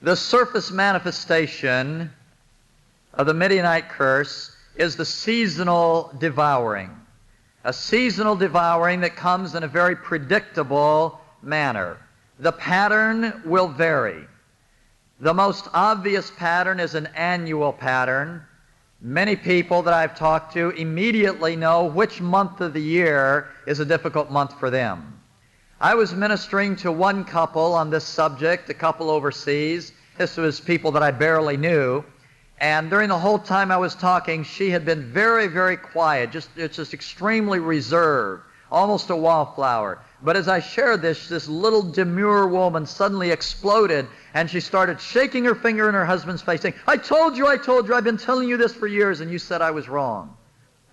The surface manifestation of the Midianite curse is the seasonal devouring. A seasonal devouring that comes in a very predictable manner. The pattern will vary. The most obvious pattern is an annual pattern. Many people that I've talked to immediately know which month of the year is a difficult month for them. I was ministering to one couple on this subject, a couple overseas. This was people that I barely knew. And during the whole time I was talking, she had been very, very quiet, just extremely reserved, almost a wallflower. But as I shared this little demure woman suddenly exploded, and she started shaking her finger in her husband's face, saying, I told you, I've been telling you this for years, and you said I was wrong.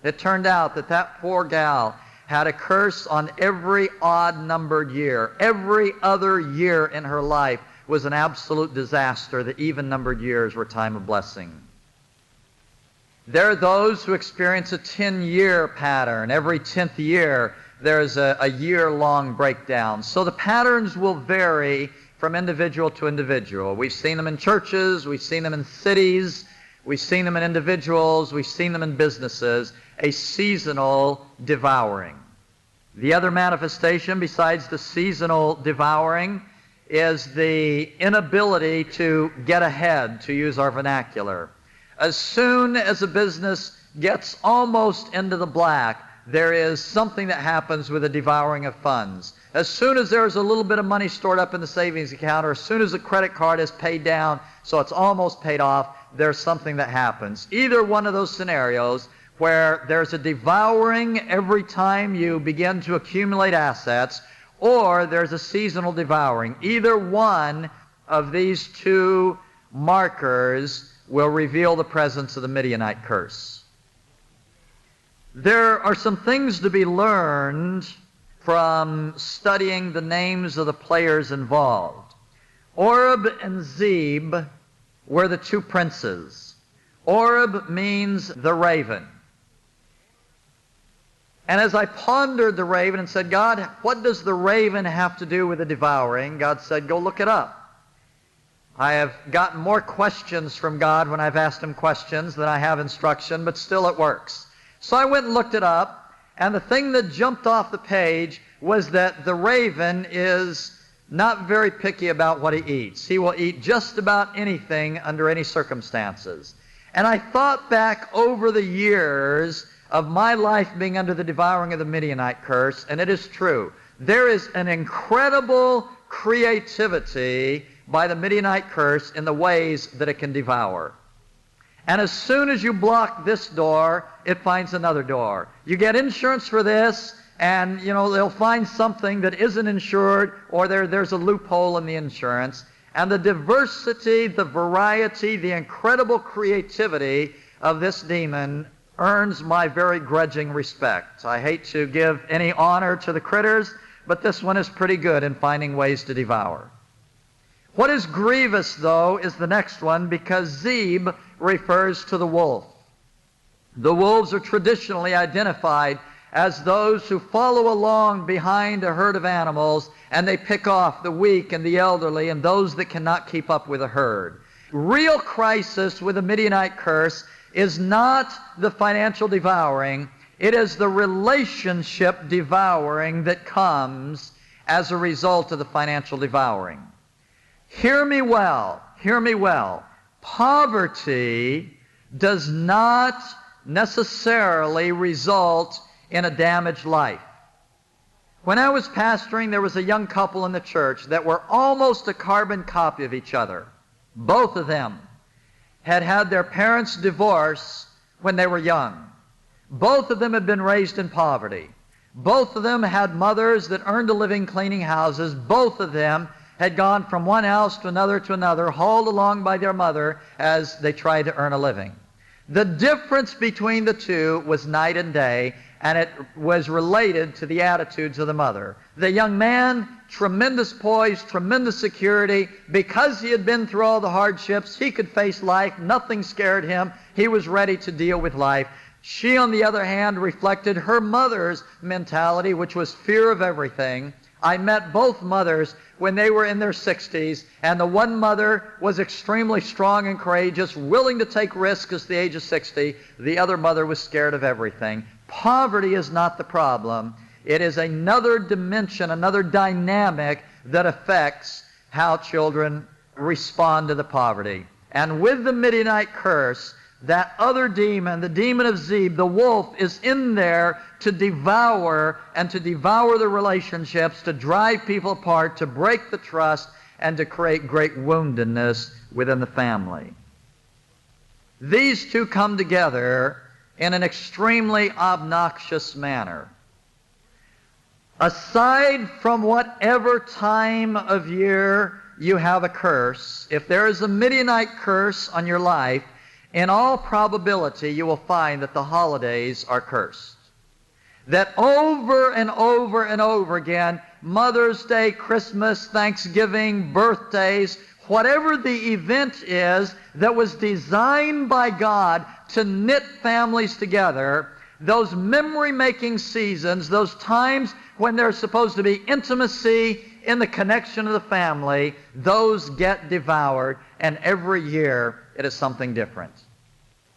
It turned out that that poor gal had a curse on every odd-numbered year. Every other year in her life was an absolute disaster. The even-numbered years were a time of blessing. There are those who experience a 10-year pattern. Every 10th year, there's a year-long breakdown. So the patterns will vary from individual to individual. We've seen them in churches, we've seen them in cities, we've seen them in individuals, we've seen them in businesses. A seasonal devouring. The other manifestation besides the seasonal devouring is the inability to get ahead, to use our vernacular. As soon as a business gets almost into the black, there is something that happens with the devouring of funds. As soon as there's a little bit of money stored up in the savings account, or as soon as the credit card is paid down, so it's almost paid off, there's something that happens. Either one of those scenarios where there's a devouring every time you begin to accumulate assets, or there's a seasonal devouring. Either one of these two markers will reveal the presence of the Midianite curse. There are some things to be learned from studying the names of the players involved. Oreb and Zeb were the two princes. Oreb means the raven. And as I pondered the raven and said, God, what does the raven have to do with the devouring? God said, go look it up. I have gotten more questions from God when I've asked him questions than I have instruction, but still it works. So I went and looked it up, and the thing that jumped off the page was that the raven is not very picky about what he eats. He will eat just about anything under any circumstances. And I thought back over the years of my life being under the devouring of the Midianite curse, and it is true. There is an incredible creativity by the Midianite curse in the ways that it can devour. And as soon as you block this door, it finds another door. You get insurance for this, and they'll find something that isn't insured, or there's a loophole in the insurance. And the diversity, the variety, the incredible creativity of this demon earns my very grudging respect. I hate to give any honor to the critters, but this one is pretty good in finding ways to devour. What is grievous, though, is the next one, because Zeb refers to the wolf. The wolves are traditionally identified as those who follow along behind a herd of animals, and they pick off the weak and the elderly and those that cannot keep up with the herd. Real crisis with the Midianite curse is not the financial devouring, it is the relationship devouring that comes as a result of the financial devouring. Hear me well, hear me well. Poverty does not necessarily result in a damaged life. When I was pastoring, there was a young couple in the church that were almost a carbon copy of each other. Both of them had had their parents divorce when they were young. Both of them had been raised in poverty. Both of them had mothers that earned a living cleaning houses. Both of them had gone from one house to another, hauled along by their mother as they tried to earn a living. The difference between the two was night and day, and it was related to the attitudes of the mother. The young man, tremendous poise, tremendous security. Because he had been through all the hardships, he could face life. Nothing scared him. He was ready to deal with life. She, on the other hand, reflected her mother's mentality, which was fear of everything. I met both mothers when they were in their 60s, and the one mother was extremely strong and courageous, willing to take risks at the age of 60. The other mother was scared of everything. Poverty is not the problem. It is another dimension, another dynamic that affects how children respond to the poverty. And with the Midianite curse, that other demon, the demon of Zeb, the wolf, is in there to devour and to devour the relationships, to drive people apart, to break the trust, and to create great woundedness within the family. These two come together in an extremely obnoxious manner. Aside from whatever time of year you have a curse, if there is a Midianite curse on your life, in all probability you will find that the holidays are cursed. That over and over and over again, Mother's Day, Christmas, Thanksgiving, birthdays, whatever the event is that was designed by God to knit families together, those memory-making seasons, those times when there's supposed to be intimacy in the connection of the family, those get devoured, and every year it is something different.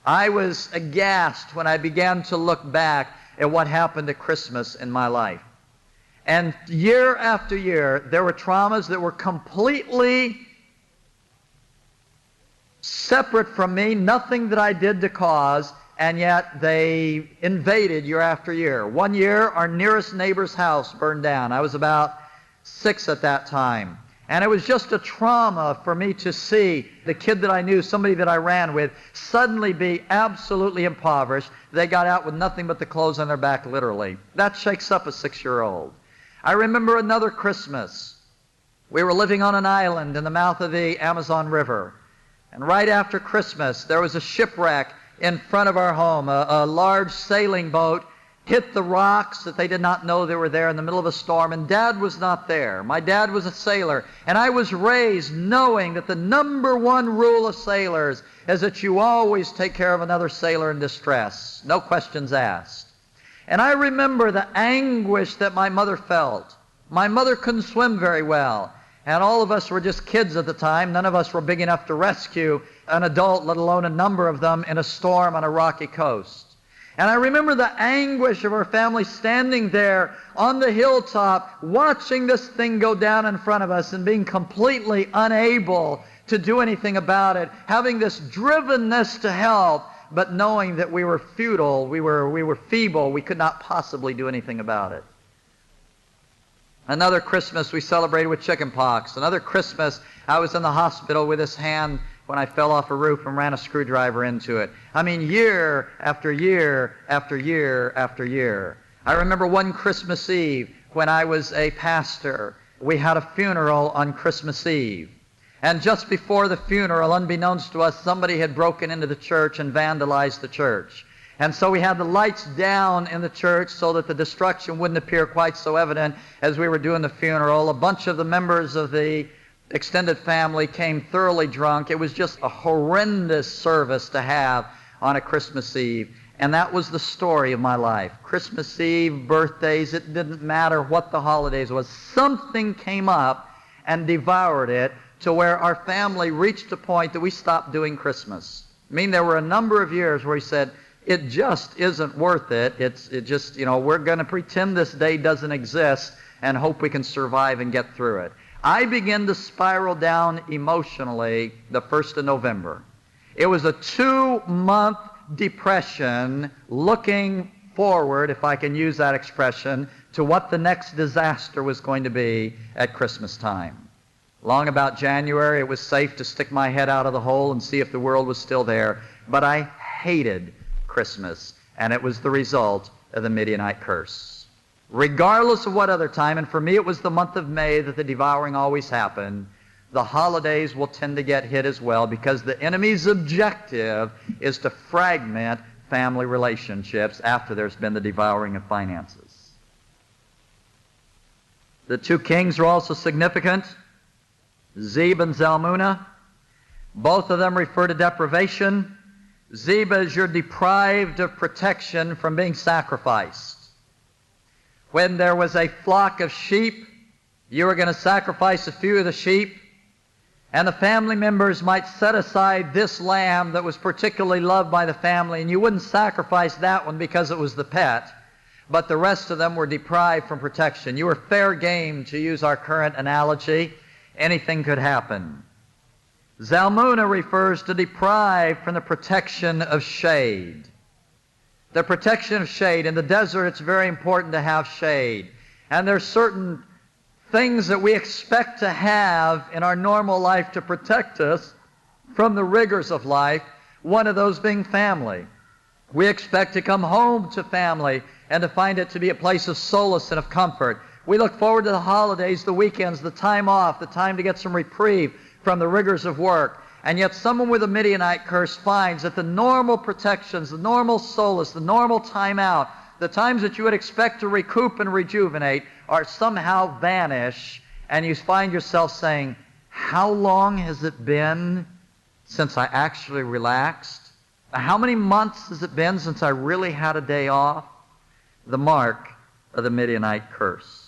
I was aghast when I began to look back at what happened at Christmas in my life. And year after year, there were traumas that were completely separate from me, nothing that I did to cause, and yet they invaded year after year. One year, our nearest neighbor's house burned down. I was about 6 at that time. And it was just a trauma for me to see the kid that I knew, somebody that I ran with, suddenly be absolutely impoverished. They got out with nothing but the clothes on their back, literally. That shakes up a 6-year-old. I remember another Christmas. We were living on an island in the mouth of the Amazon River. And right after Christmas, there was a shipwreck in front of our home. A large sailing boat hit the rocks that they did not know they were there in the middle of a storm, and Dad was not there. My dad was a sailor, and I was raised knowing that the number one rule of sailors is that you always take care of another sailor in distress, no questions asked. And I remember the anguish that my mother felt. My mother couldn't swim very well, and all of us were just kids at the time. None of us were big enough to rescue an adult, let alone a number of them, in a storm on a rocky coast. And I remember the anguish of our family standing there on the hilltop, watching this thing go down in front of us and being completely unable to do anything about it, having this drivenness to help, but knowing that we were futile, we were feeble, we could not possibly do anything about it. Another Christmas we celebrated with chicken pox. Another Christmas I was in the hospital with this hand when I fell off a roof and ran a screwdriver into it. I mean, year after year after year after year. I remember one Christmas Eve when I was a pastor. We had a funeral on Christmas Eve. And just before the funeral, unbeknownst to us, somebody had broken into the church and vandalized the church. And so we had the lights down in the church so that the destruction wouldn't appear quite so evident as we were doing the funeral. A bunch of the members of the extended family came thoroughly drunk. It was just a horrendous service to have on a Christmas Eve. And that was the story of my life. Christmas Eve, birthdays, it didn't matter what the holidays was. Something came up and devoured it to where our family reached a point that we stopped doing Christmas. I mean, there were a number of years where we said, it just isn't worth it. It just, we're going to pretend this day doesn't exist and hope we can survive and get through it. I began to spiral down emotionally the 1st of November. It was a 2-month depression looking forward, if I can use that expression, to what the next disaster was going to be at Christmas time. Long about January, it was safe to stick my head out of the hole and see if the world was still there. But I hated Christmas, and it was the result of the Midianite curse. Regardless of what other time, and for me it was the month of May that the devouring always happened, the holidays will tend to get hit as well because the enemy's objective is to fragment family relationships after there's been the devouring of finances. The 2 kings are also significant, Zeb and Zalmunna. Both of them refer to deprivation. Zeb is you're deprived of protection from being sacrificed. When there was a flock of sheep You were going to sacrifice a few of the sheep, and the family members might set aside this lamb that was particularly loved by the family, and you wouldn't sacrifice that one because it was the pet, but the rest of them were deprived from protection. You were fair game, to use our current analogy. Anything could happen. Zalmunna refers to deprived from the protection of shade. The protection of shade. In the desert, it's very important to have shade. And there's certain things that we expect to have in our normal life to protect us from the rigors of life, one of those being family. We expect to come home to family and to find it to be a place of solace and of comfort. We look forward to the holidays, the weekends, the time off, the time to get some reprieve from the rigors of work. And yet someone with a Midianite curse finds that the normal protections, the normal solace, the normal time out, the times that you would expect to recoup and rejuvenate are somehow vanish, and you find yourself saying, how long has it been since I actually relaxed? How many months has it been since I really had a day off? The mark of the Midianite curse.